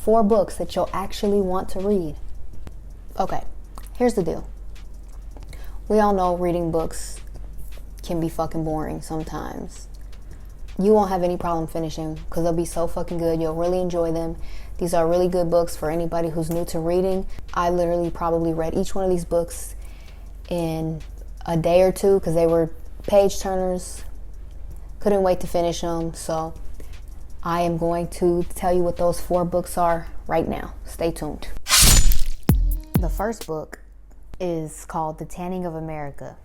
4 books that you'll actually want to read. Okay, here's the deal. We all know reading books can be fucking boring sometimes. You won't have any problem finishing because they'll be so fucking good. You'll really enjoy them. These are really good books for anybody who's new to reading. I literally probably read each one of these books in a day or two because they were page turners. Couldn't wait to finish them. So I am going to tell you what those 4 books are right now. Stay tuned. The first book is called The Tanning of America.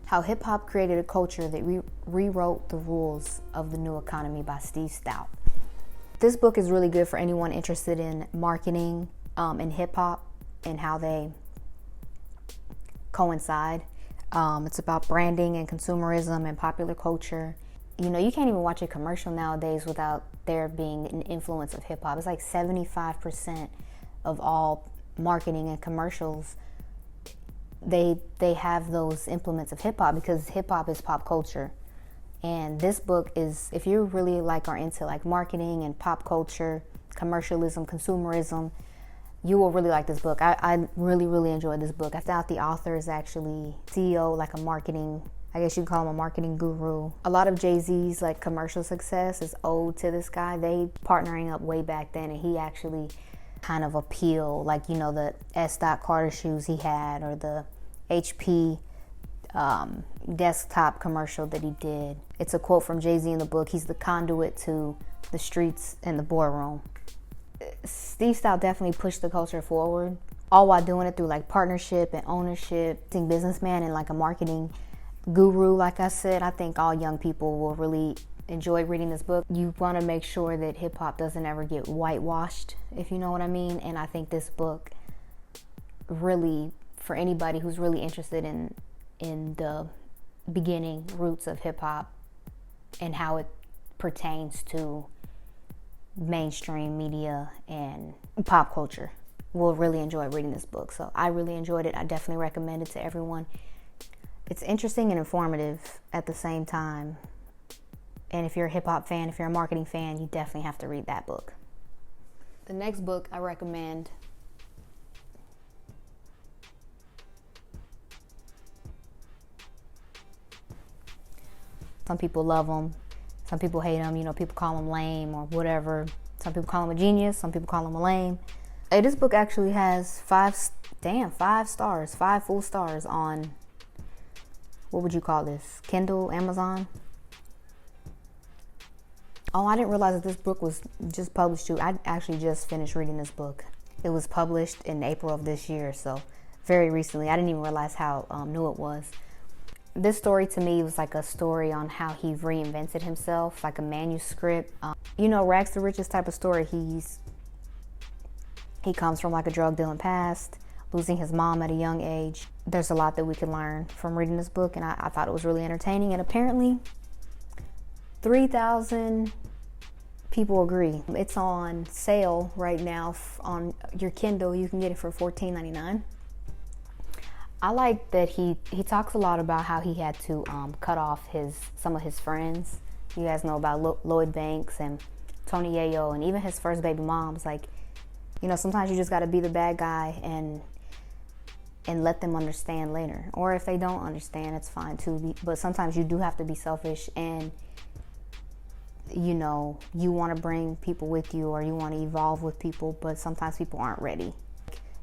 How Hip-Hop Created a Culture That Rewrote the Rules of the New Economy by Steve Stoute. This book is really good for anyone interested in marketing and hip-hop and how they coincide. It's about branding and consumerism and popular culture. You know, you can't even watch a commercial nowadays without there being an influence of hip-hop. It's like 75% of all marketing and commercials, they have those implements of hip-hop because hip-hop is pop culture. And this book is, if you really are into marketing and pop culture, commercialism, consumerism, you will really like this book. I really, really enjoyed this book. I thought the author is actually CEO, a marketing, I guess you'd call him a marketing guru. A lot of Jay-Z's commercial success is owed to this guy. They partnering up way back then, and he actually kind of appeal, the S. Carter shoes he had, or the HP desktop commercial that he did. It's a quote from Jay-Z in the book. He's the conduit to the streets and the boardroom. Steve Stoute definitely pushed the culture forward, all while doing it through partnership and ownership. Being businessman and a marketing guru, like I said, I think all young people will really enjoy reading this book. You want to make sure that hip-hop doesn't ever get whitewashed, if you know what I mean. And I think this book really, for anybody who's really interested in the beginning roots of hip-hop and how it pertains to mainstream media and pop culture, will really enjoy reading this book. So I really enjoyed it. I definitely recommend it to everyone. It's interesting and informative at the same time. And if you're a hip-hop fan, if you're a marketing fan, you definitely have to read that book. The next book I recommend some people love them, some people hate them, people call them lame or whatever. Some people call him a genius, some people call him a lame. Hey, this book actually has 5 stars, 5 full stars on, what would you call this, Kindle, Amazon? Oh, I didn't realize that this book was just published too. I actually just finished reading this book. It was published in April of this year, so very recently. I didn't even realize how new it was. This story to me was a story on how he reinvented himself, a manuscript. Rags to riches type of story. He comes from a drug dealing past, losing his mom at a young age. There's a lot that we can learn from reading this book, and I thought it was really entertaining. And apparently 3,000 people agree. It's on sale right now on your Kindle. You can get it for $14.99. I like that he talks a lot about how he had to cut off some of his friends. You guys know about Lloyd Banks and Tony Yayo, and even his first baby moms. Sometimes you just got to be the bad guy and let them understand later. Or if they don't understand, it's fine too. But sometimes you do have to be selfish, and you want to bring people with you, or you want to evolve with people, but sometimes people aren't ready.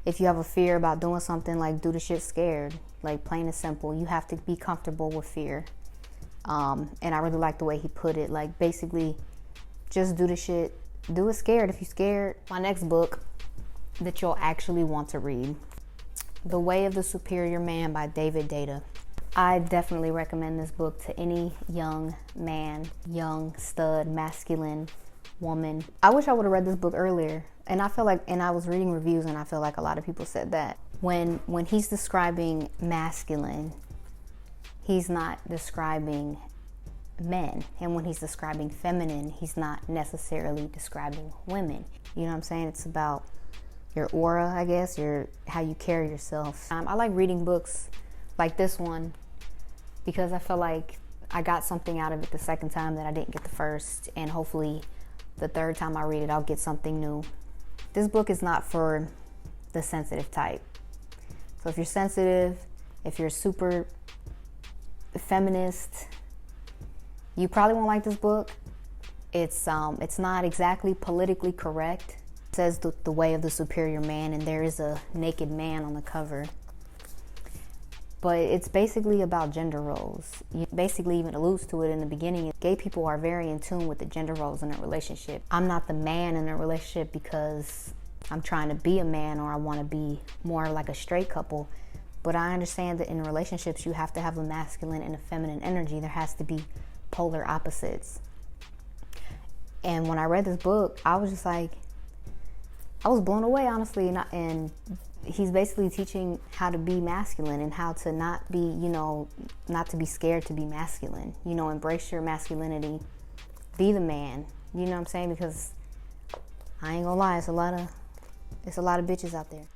If you have a fear about doing something, do the shit scared, plain and simple. You have to be comfortable with fear. And I really like the way he put it. Basically, just do the shit. Do it scared if you're scared. My next book that you'll actually want to read, The Way of the Superior Man by David Deida. I definitely recommend this book to any young man, young stud, masculine woman. I wish I would have read this book earlier. And I feel and I was reading reviews, and I feel like a lot of people said that when he's describing masculine, he's not describing men. And when he's describing feminine, he's not necessarily describing women. You know what I'm saying? It's about your aura, I guess, how you carry yourself. I like reading books like this one because I feel like I got something out of it the second time that I didn't get the first, and hopefully the third time I read it, I'll get something new. This book is not for the sensitive type. So if you're sensitive, if you're super feminist, you probably won't like this book. It's not exactly politically correct. It says the way of the superior man, and there is a naked man on the cover. But it's basically about gender roles. You basically even alludes to it in the beginning. Gay people are very in tune with the gender roles in a relationship. I'm not the man in a relationship because I'm trying to be a man or I want to be more like a straight couple. But I understand that in relationships, you have to have a masculine and a feminine energy. There has to be polar opposites. And when I read this book, I was just like, I was blown away, honestly. And he's basically teaching how to be masculine and how to not be, not to be scared to be masculine. Embrace your masculinity. Be the man. You know what I'm saying? Because I ain't gonna lie, it's a lot of bitches out there.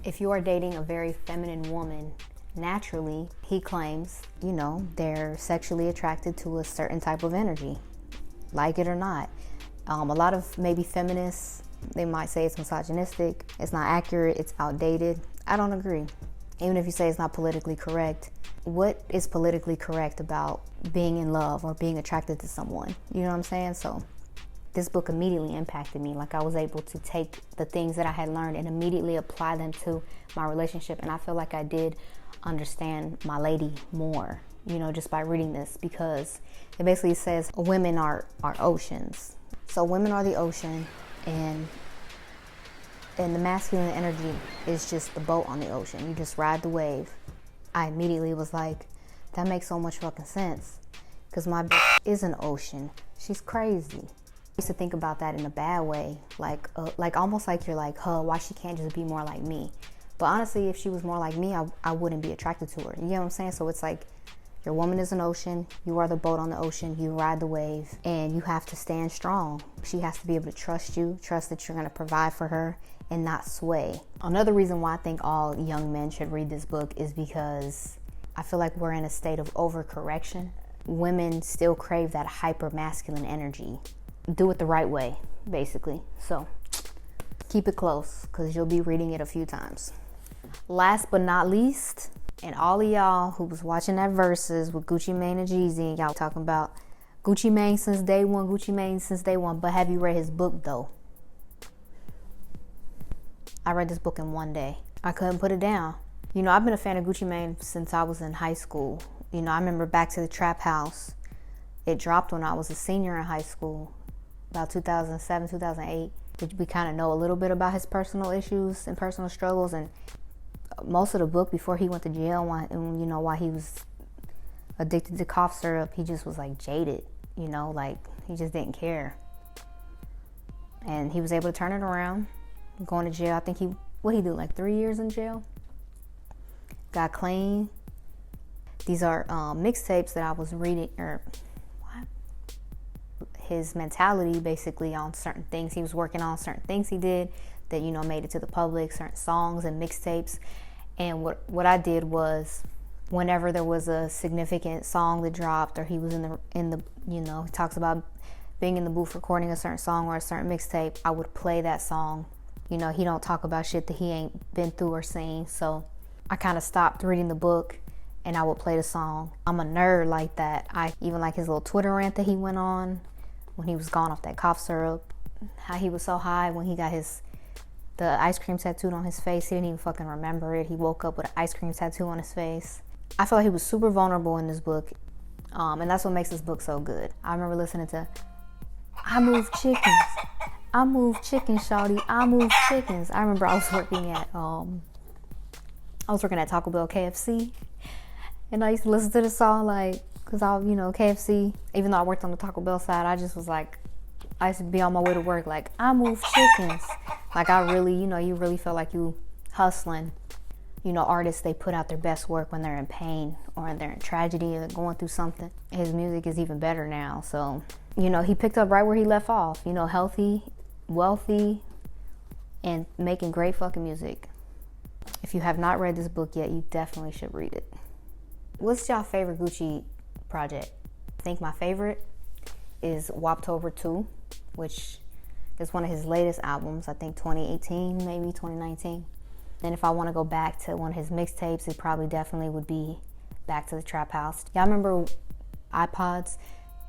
If you are dating a very feminine woman, naturally, he claims, they're sexually attracted to a certain type of energy, like it or not. A lot of maybe feminists, they might say it's misogynistic, it's not accurate, it's outdated. I don't agree. Even if you say it's not politically correct, what is politically correct about being in love or being attracted to someone? You know what I'm saying? So this book immediately impacted me. Like, I was able to take the things that I had learned and immediately apply them to my relationship. And I feel like I did understand my lady more, just by reading this, because it basically says women are oceans. So women are the ocean, and the masculine energy is just the boat on the ocean. You just ride the wave. I immediately was like, that makes so much fucking sense, because my bitch is an ocean. She's crazy. I used to think about that in a bad way, like almost like you're like, why she can't just be more like me? But honestly, if she was more like me, I wouldn't be attracted to her. You know what I'm saying? So it's like, your woman is an ocean, you are the boat on the ocean, you ride the wave, and you have to stand strong. She has to be able to trust you, trust that you're gonna provide for her and not sway. Another reason why I think all young men should read this book is because I feel like we're in a state of overcorrection. Women still crave that hyper masculine energy. Do it the right way, basically. So keep it close, because you'll be reading it a few times. Last but not least, and all of y'all who was watching that Versus with Gucci Mane and Jeezy, and y'all talking about Gucci Mane since day one, but have you read his book though? I read this book in one day. I couldn't put it down. I've been a fan of Gucci Mane since I was in high school. I remember Back to the Trap House. It dropped when I was a senior in high school, about 2007, 2008. We kind of know a little bit about his personal issues and personal struggles, and most of the book before he went to jail, while he was addicted to cough syrup, he just was like jaded, like he just didn't care. And he was able to turn it around, going to jail. I think he do like 3 years in jail. Got clean. These are mixtapes that I was reading, his mentality basically on certain things he was working on, certain things he did that made it to the public, certain songs and mixtapes. And what I did was, whenever there was a significant song that dropped, or he was in the he talks about being in the booth recording a certain song or a certain mixtape, I would play that song. He don't talk about shit that he ain't been through or seen. So I kind of stopped reading the book and I would play the song. I'm a nerd like that. I even like his little Twitter rant that he went on when he was gone off that cough syrup, how he was so high when he got the ice cream tattooed on his face. He didn't even fucking remember it. He woke up with an ice cream tattoo on his face. I feel like he was super vulnerable in this book, and that's what makes this book so good. I remember listening to, I move chickens, shawty, I move chickens. I remember I was working at Taco Bell KFC, and I used to listen to the song, like, because KFC, even though I worked on the Taco Bell side, I just was like, I used to be on my way to work like, I move chickens. Like, I really, you really feel like you hustling. Artists, they put out their best work when they're in pain or they're in tragedy or going through something. His music is even better now. So, he picked up right where he left off. Healthy, wealthy, and making great fucking music. If you have not read this book yet, you definitely should read it. What's y'all favorite Gucci project? I think my favorite is Woptober 2, which is one of his latest albums, I think 2018, maybe 2019. And if I want to go back to one of his mixtapes, it probably definitely would be Back to the Trap House. Y'all remember iPods,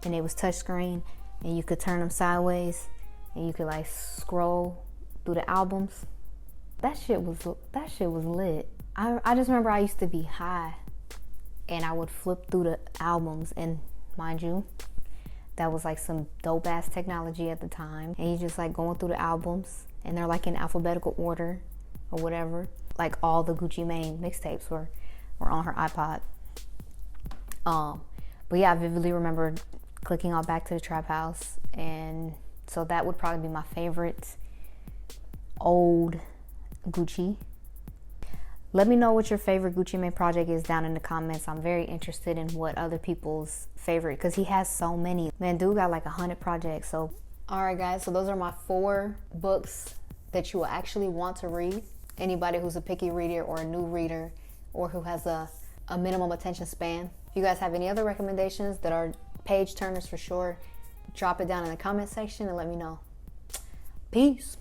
and it was touchscreen, and you could turn them sideways, and you could like scroll through the albums? That shit was lit. I just remember I used to be high, and I would flip through the albums, and mind you, that was like some dope ass technology at the time. And you just like going through the albums, and they're like in alphabetical order or whatever. Like all the Gucci Mane mixtapes were on her iPod. But yeah, I vividly remember clicking on Back to the Trap House, and so that would probably be my favorite old Gucci. Let me know what your favorite Gucci Mane project is down in the comments. I'm very interested in what other people's favorite, because he has so many. Man, dude got like 100 projects. So, all right, guys. So those are my 4 books that you will actually want to read. Anybody who's a picky reader or a new reader, or who has a minimum attention span. If you guys have any other recommendations that are page turners for sure, drop it down in the comment section and let me know. Peace.